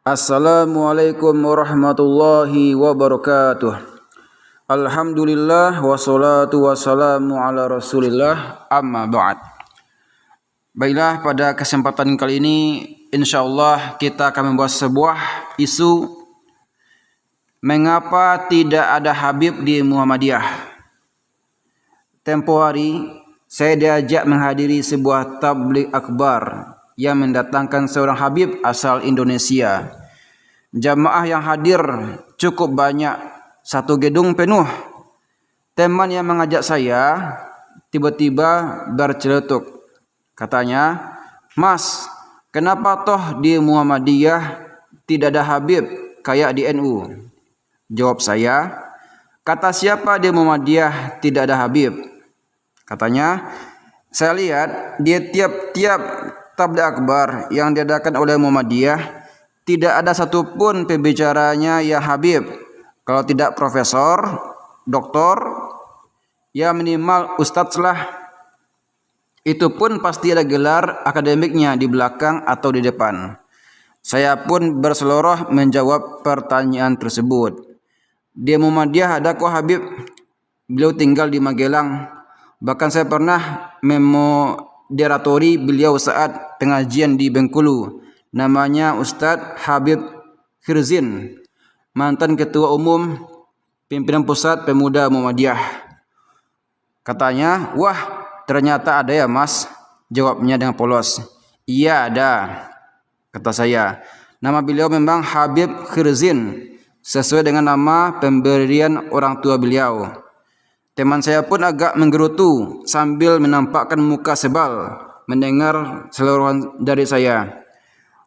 Assalamualaikum warahmatullahi wabarakatuh. Alhamdulillah wassalatu wassalamu ala Rasulillah, amma ba'd. Baiklah, pada kesempatan kali ini insyaallah kita akan membahas sebuah isu mengapa tidak ada Habib di Muhammadiyah. Tempo hari saya diajak menghadiri sebuah tabligh akbar yang mendatangkan seorang Habib asal Indonesia. Jamaah yang hadir cukup banyak, satu gedung penuh. Teman yang mengajak saya tiba-tiba berceletuk. Katanya, "Mas, kenapa toh di Muhammadiyah tidak ada Habib kayak di NU?" Jawab saya, "Kata siapa di Muhammadiyah tidak ada Habib?" Katanya, "Saya lihat di tiap-tiap tabligh akbar yang diadakan oleh Muhammadiyah tidak ada satupun pembicaranya ya Habib. Kalau tidak profesor, doktor, ya minimal ustadz lah. Itu pun pasti ada gelar akademiknya di belakang atau di depan." Saya pun berseloroh menjawab pertanyaan tersebut. Di Muhammadiyah ada kok Habib. Beliau tinggal di Magelang. Bahkan saya pernah moderatori beliau saat pengajian di Bengkulu. Namanya Ustadz Habib Khirzin, mantan ketua umum pimpinan pusat pemuda Muhammadiyah. Katanya, "Wah, ternyata ada ya Mas?" Jawabnya dengan polos. "Iya ada," kata saya. Nama beliau memang Habib Khirzin, sesuai dengan nama pemberian orang tua beliau. Teman saya pun agak menggerutu sambil menampakkan muka sebal mendengar seluruhan dari saya.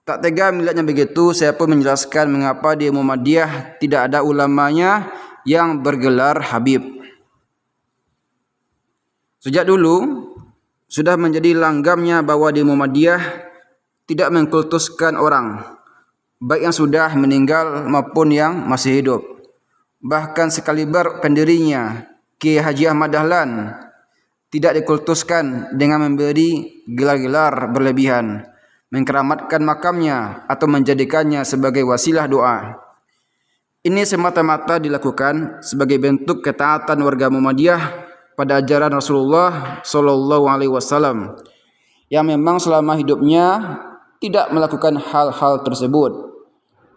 Tak tega melihatnya begitu, saya pun menjelaskan mengapa di Muhammadiyah tidak ada ulamanya yang bergelar Habib. Sejak dulu sudah menjadi langgamnya bahwa di Muhammadiyah tidak mengkultuskan orang, baik yang sudah meninggal maupun yang masih hidup. Bahkan sekaliber pendirinya Kiai Haji Ahmad Dahlan tidak dikultuskan dengan memberi gelar-gelar berlebihan, mengkeramatkan makamnya atau menjadikannya sebagai wasilah doa. Ini semata-mata dilakukan sebagai bentuk ketaatan warga Muhammadiyah pada ajaran Rasulullah Shallallahu Alaihi Wasallam yang memang selama hidupnya tidak melakukan hal-hal tersebut,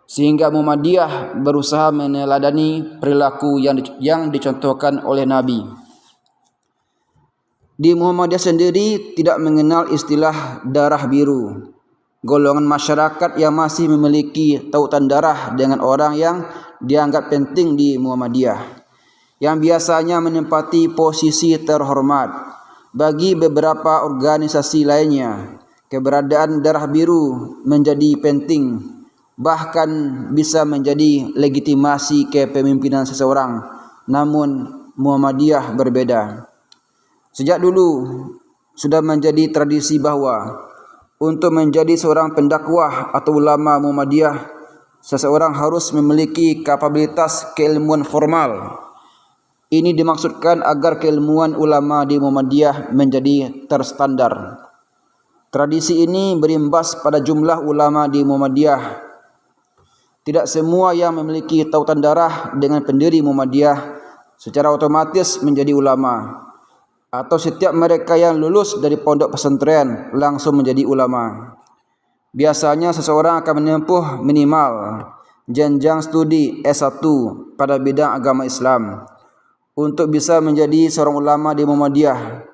sehingga Muhammadiyah berusaha meneladani perilaku yang dicontohkan oleh Nabi. Di Muhammadiyah sendiri tidak mengenal istilah darah biru. Golongan masyarakat yang masih memiliki tautan darah dengan orang yang dianggap penting di Muhammadiyah, yang biasanya menempati posisi terhormat. Bagi beberapa organisasi lainnya, keberadaan darah biru menjadi penting, bahkan bisa menjadi legitimasi kepemimpinan seseorang. Namun Muhammadiyah berbeda. Sejak dulu sudah menjadi tradisi bahwa untuk menjadi seorang pendakwah atau ulama Muhammadiyah, seseorang harus memiliki kapabilitas keilmuan formal. Ini dimaksudkan agar keilmuan ulama di Muhammadiyah menjadi terstandar. Tradisi ini berimbas pada jumlah ulama di Muhammadiyah. Tidak semua yang memiliki tautan darah dengan pendiri Muhammadiyah secara otomatis menjadi ulama, atau setiap mereka yang lulus dari pondok pesantren langsung menjadi ulama. Biasanya seseorang akan menempuh minimal jenjang studi S1 pada bidang agama Islam untuk bisa menjadi seorang ulama di Muhammadiyah.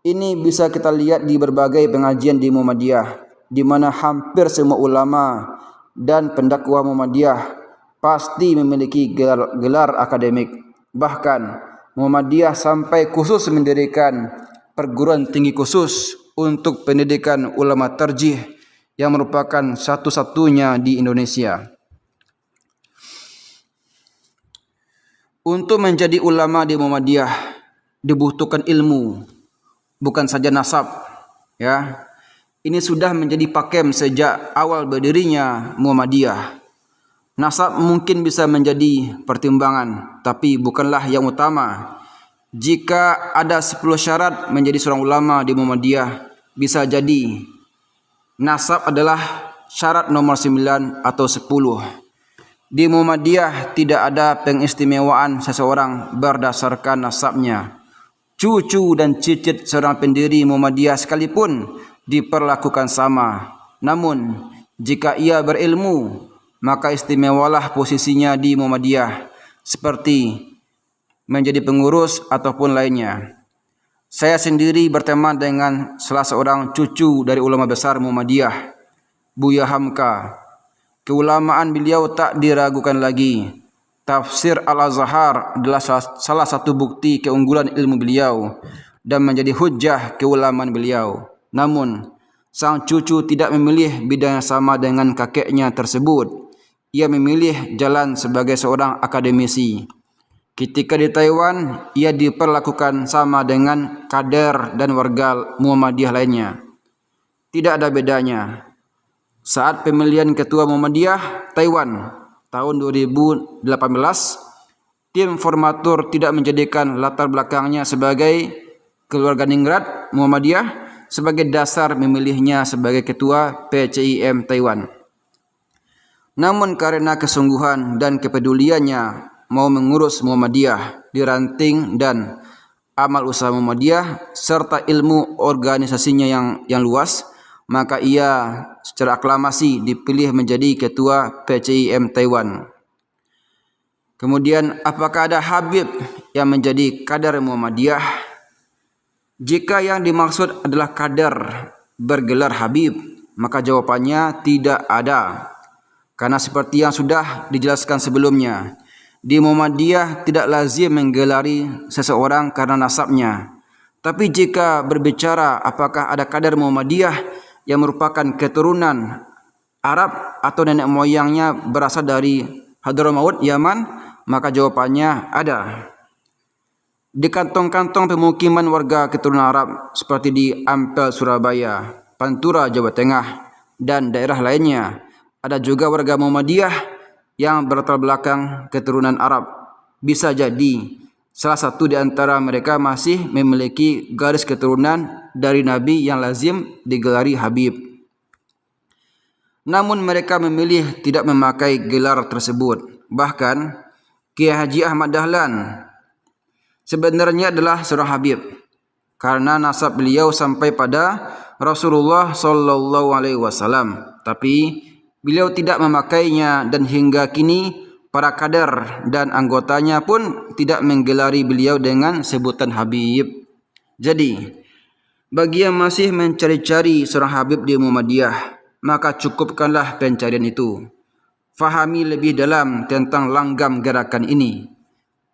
Ini bisa kita lihat di berbagai pengajian di Muhammadiyah, di mana hampir semua ulama dan pendakwah Muhammadiyah pasti memiliki gelar akademik. Bahkan Muhammadiyah sampai khusus mendirikan perguruan tinggi khusus untuk pendidikan ulama tarjih yang merupakan satu-satunya di Indonesia. Untuk menjadi ulama di Muhammadiyah dibutuhkan ilmu, bukan saja nasab, ya. Ini sudah menjadi pakem sejak awal berdirinya Muhammadiyah. Nasab mungkin bisa menjadi pertimbangan, tapi bukanlah yang utama. Jika ada 10 syarat menjadi seorang ulama di Muhammadiyah, bisa jadi nasab adalah syarat nomor 9 atau 10. Di Muhammadiyah tidak ada pengistimewaan seseorang berdasarkan nasabnya. Cucu dan cicit seorang pendiri Muhammadiyah sekalipun diperlakukan sama. Namun, jika ia berilmu, maka istimewalah posisinya di Muhammadiyah, seperti menjadi pengurus ataupun lainnya. Saya sendiri berteman dengan salah seorang cucu dari ulama besar Muhammadiyah, Buya Hamka. Keulamaan beliau tak diragukan lagi. Tafsir Al-Azhar adalah salah satu bukti keunggulan ilmu beliau dan menjadi hujjah keulamaan beliau. Namun, sang cucu tidak memilih bidang yang sama dengan kakeknya tersebut. Ia memilih jalan sebagai seorang akademisi. Ketika di Taiwan, ia diperlakukan sama dengan kader dan warga Muhammadiyah lainnya. Tidak ada bedanya. Saat pemilihan ketua Muhammadiyah Taiwan tahun 2018, tim formatur tidak menjadikan latar belakangnya sebagai keluarga ningrat Muhammadiyah sebagai dasar memilihnya sebagai ketua PCIM Taiwan. Namun karena kesungguhan dan kepeduliannya mau mengurus Muhammadiyah di ranting dan amal usaha Muhammadiyah serta ilmu organisasinya yang luas, maka ia secara aklamasi dipilih menjadi ketua PCIM Taiwan. Kemudian, apakah ada Habib yang menjadi kader Muhammadiyah? Jika yang dimaksud adalah kader bergelar Habib, maka jawabannya tidak ada. Karena seperti yang sudah dijelaskan sebelumnya, di Muhammadiyah tidak lazim menggelari seseorang karena nasabnya. Tapi jika berbicara apakah ada kader Muhammadiyah yang merupakan keturunan Arab atau nenek moyangnya berasal dari Hadramaut, Yaman, maka jawabannya ada. Di kantong-kantong pemukiman warga keturunan Arab seperti di Ampel, Surabaya, Pantura, Jawa Tengah, dan daerah lainnya, ada juga warga Muhammadiyah yang berlatar belakang keturunan Arab. Bisa jadi salah satu di antara mereka masih memiliki garis keturunan dari Nabi yang lazim digelari Habib. Namun mereka memilih tidak memakai gelar tersebut. Bahkan Kiai Haji Ahmad Dahlan sebenarnya adalah seorang Habib karena nasab beliau sampai pada Rasulullah sallallahu alaihi wasallam. Tapi beliau tidak memakainya dan hingga kini para kader dan anggotanya pun tidak menggelari beliau dengan sebutan Habib. Jadi, bagi yang masih mencari-cari seorang Habib di Muhammadiyah, maka cukupkanlah pencarian itu. Fahami lebih dalam tentang langgam gerakan ini.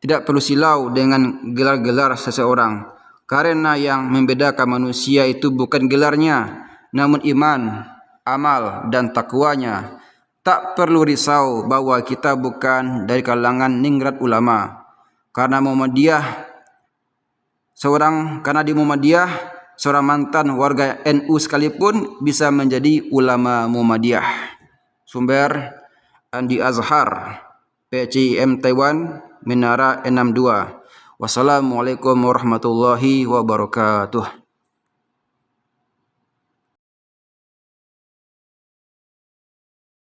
Tidak perlu silau dengan gelar-gelar seseorang, karena yang membedakan manusia itu bukan gelarnya, namun iman, amal, dan takwanya. Tak perlu risau bahwa kita bukan dari kalangan ningrat ulama. Karena di Muhammadiyah, seorang mantan warga NU sekalipun bisa menjadi ulama Muhammadiyah. Sumber Andi Azhar, PCIM Taiwan, Menara 62. Wassalamualaikum warahmatullahi wabarakatuh.